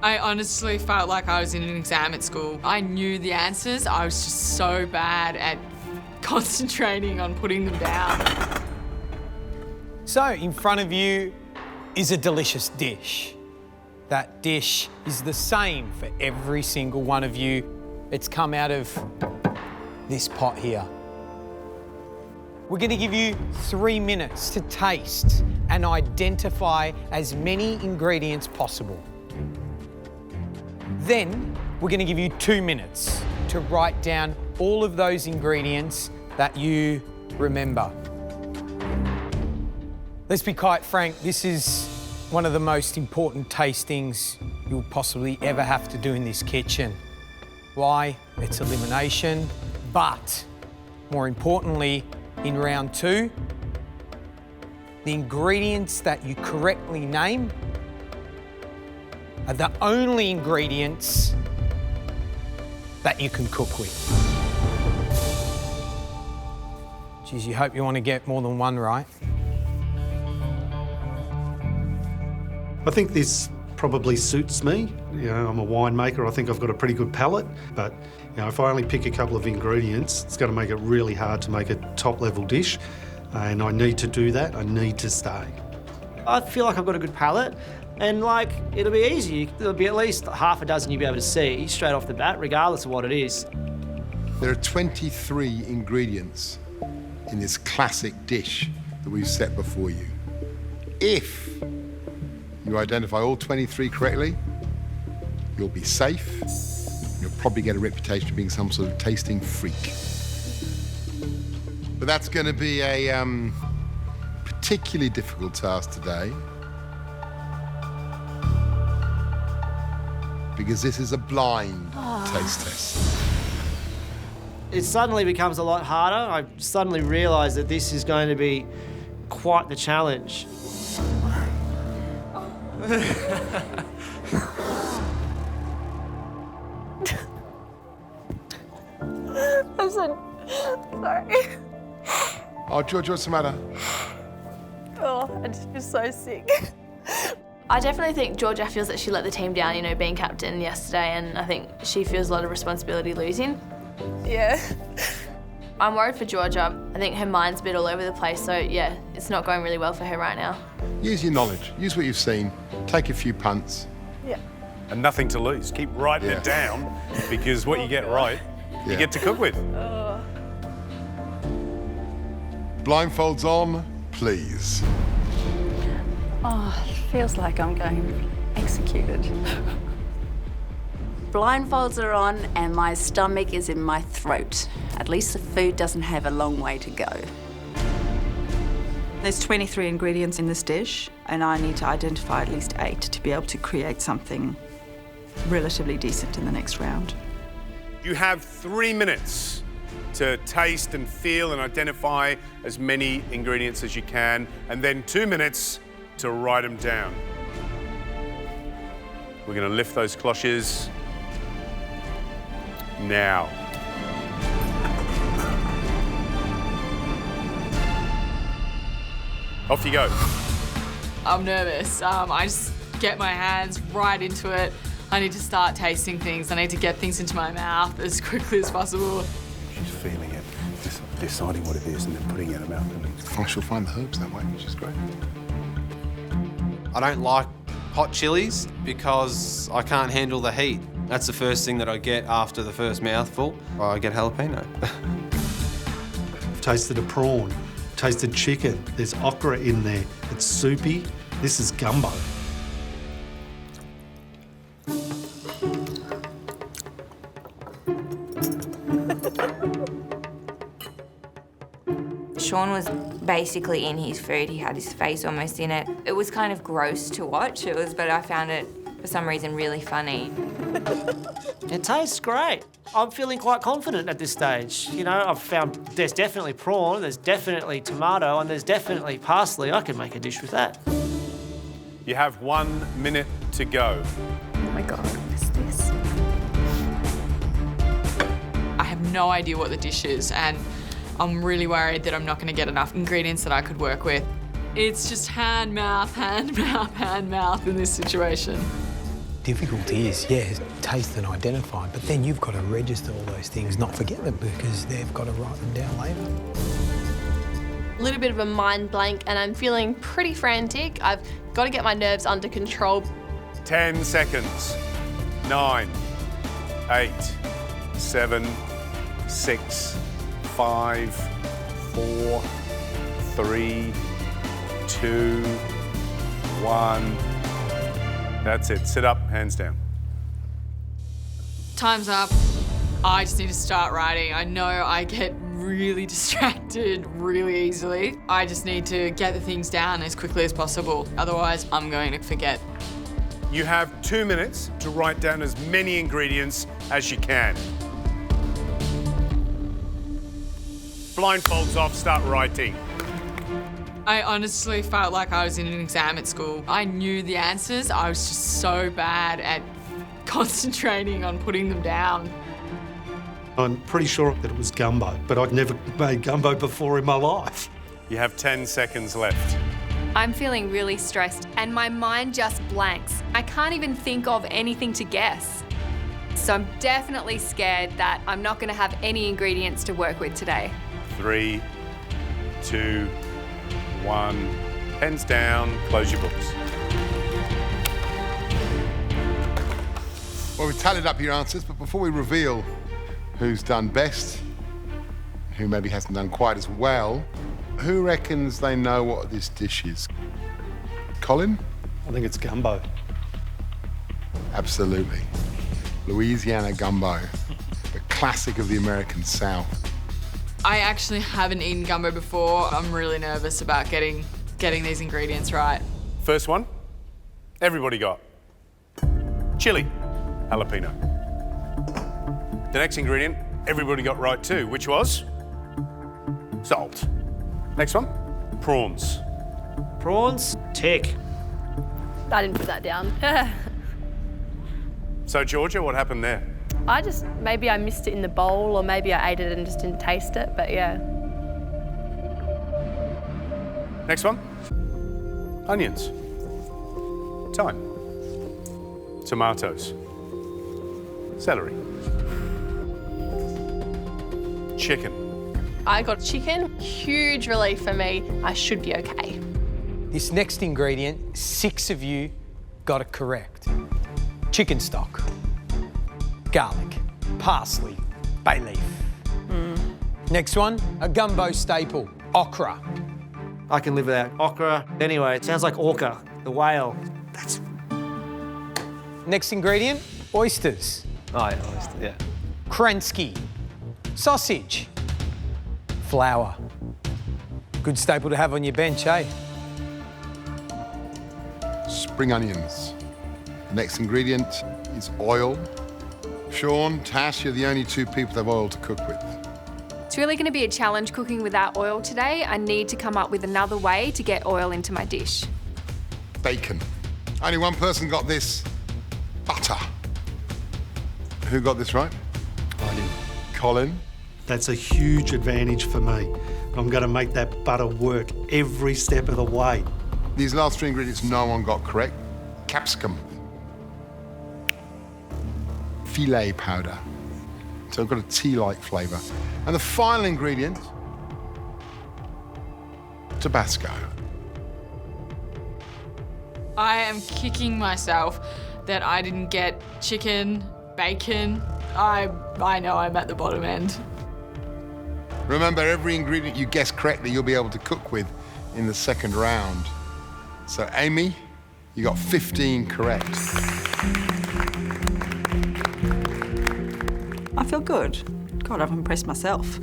I honestly felt like I was in an exam at school. I knew the answers. I was just so bad at concentrating on putting them down. So, in front of you is a delicious dish. That dish is the same for every single one of you. It's come out of this pot here. We're going to give you 3 minutes to taste and identify as many ingredients possible. Then, we're going to give you 2 minutes to write down all of those ingredients that you remember. Let's be quite frank, this is one of the most important tastings you'll possibly ever have to do in this kitchen. Why? It's elimination, but more importantly, in round 2, the ingredients that you correctly name are the only ingredients that you can cook with. Geez, you hope you want to get more than one right. I think this probably suits me. You know, I'm a winemaker. I think I've got a pretty good palate, but you know, if I only pick a couple of ingredients, it's going to make it really hard to make a top-level dish, and I need to do that. I need to stay. I feel like I've got a good palate, and like it'll be easy. There'll be at least half a dozen you'll be able to see straight off the bat, regardless of what it is. There are 23 ingredients in this classic dish that we've set before you. If you identify all 23 correctly, you'll be safe. You'll probably get a reputation of being some sort of tasting freak. But that's going to be a particularly difficult task today, because this is a blind taste test. It suddenly becomes a lot harder. I suddenly realise that this is going to be quite the challenge. I'm so sorry. Oh, George, what's the matter? Oh, I just feel so sick. I definitely think Georgia feels that she let the team down, you know, being captain yesterday, and I think she feels a lot of responsibility losing. Yeah. I'm worried for Georgia. I think her mind's a bit all over the place, so yeah, it's not going really well for her right now. Use your knowledge. Use what you've seen. Take a few punts. Yeah. And nothing to lose. Keep writing it down, because what you get right, you get to cook with. Blindfolds on, please. Oh, it feels like I'm going executed. Blindfolds are on and my stomach is in my throat. At least the food doesn't have a long way to go. There's 23 ingredients in this dish, and I need to identify at least 8 to be able to create something relatively decent in the next round. You have 3 minutes to taste and feel and identify as many ingredients as you can, and then 2 minutes to write them down. We're going to lift those cloches now. Off you go. I'm nervous. I just get my hands right into it. I need to start tasting things. I need to get things into my mouth as quickly as possible. She's feeling it, deciding what it is and then putting it in her mouth. Oh, she'll find the herbs that way, which is great. I don't like hot chilies because I can't handle the heat. That's the first thing that I get after the first mouthful. I get jalapeno. I've tasted a prawn, tasted chicken. There's okra in there. It's soupy. This is gumbo. Sean was basically in his food. He had his face almost in it. It was kind of gross to watch, but I found it, for some reason, really funny. It tastes great. I'm feeling quite confident at this stage. You know, I've found there's definitely prawn, there's definitely tomato, and there's definitely parsley. I can make a dish with that. You have 1 minute to go. Oh my God, what is this? I have no idea what the dish is, and I'm really worried that I'm not going to get enough ingredients that I could work with. It's just hand, mouth in this situation. difficulty is, yeah, taste and identify, but then you've got to register all those things, not forget them, because they've got to write them down later. A little bit of a mind blank, and I'm feeling pretty frantic. I've got to get my nerves under control. 10 seconds. 9, 8, 7, 6, 5, 4, 3, 2, 1. That's it. Sit up, hands down. Time's up. I just need to start writing. I know I get really distracted really easily. I just need to get the things down as quickly as possible. Otherwise, I'm going to forget. You have 2 minutes to write down as many ingredients as you can. Blindfolds off, start writing. I honestly felt like I was in an exam at school. I knew the answers. I was just so bad at concentrating on putting them down. I'm pretty sure that it was gumbo, but I'd never made gumbo before in my life. You have 10 seconds left. I'm feeling really stressed and my mind just blanks. I can't even think of anything to guess. So I'm definitely scared that I'm not going to have any ingredients to work with today. 3, 2, 1. Pens down, close your books. Well, we've tallied up your answers, but before we reveal who's done best, who maybe hasn't done quite as well, who reckons they know what this dish is? Colin? I think it's gumbo. Absolutely. Louisiana gumbo, the classic of the American South. I actually haven't eaten gumbo before. I'm really nervous about getting these ingredients right. First one, everybody got chili, jalapeno. The next ingredient, everybody got right too, which was salt. Next one, prawns. Prawns, tick. I didn't put that down. So Georgia, what happened there? Maybe I missed it in the bowl, or maybe I ate it and just didn't taste it, but yeah. Next one, onions. Thyme. Tomatoes. Celery. Chicken. I got chicken, huge relief for me. I should be okay. This next ingredient, 6 of you got it correct. Chicken stock, garlic, parsley, bay leaf. Next one, a gumbo staple, okra. I can live without okra. Anyway, it sounds like orca, the whale. Next ingredient, oysters. Oh, yeah, oyster, yeah. Kransky, sausage, flour. Good staple to have on your bench, eh? Spring onions. The next ingredient is oil. Sean, Tash, you're the only 2 people that have oil to cook with. It's really going to be a challenge cooking without oil today. I need to come up with another way to get oil into my dish. Bacon. Only one person got this. Butter. Who got this right? I did. Colin. That's a huge advantage for me. I'm going to make that butter work every step of the way. These last 3 ingredients no one got correct. Capsicum. Filet powder. So I've got a tea-like flavour. And the final ingredient, Tabasco. I am kicking myself that I didn't get chicken, bacon. I know I'm at the bottom end. Remember, every ingredient you guess correctly, you'll be able to cook with in the second round. So, Amy, you got 15 correct. I feel good. God, I've impressed myself.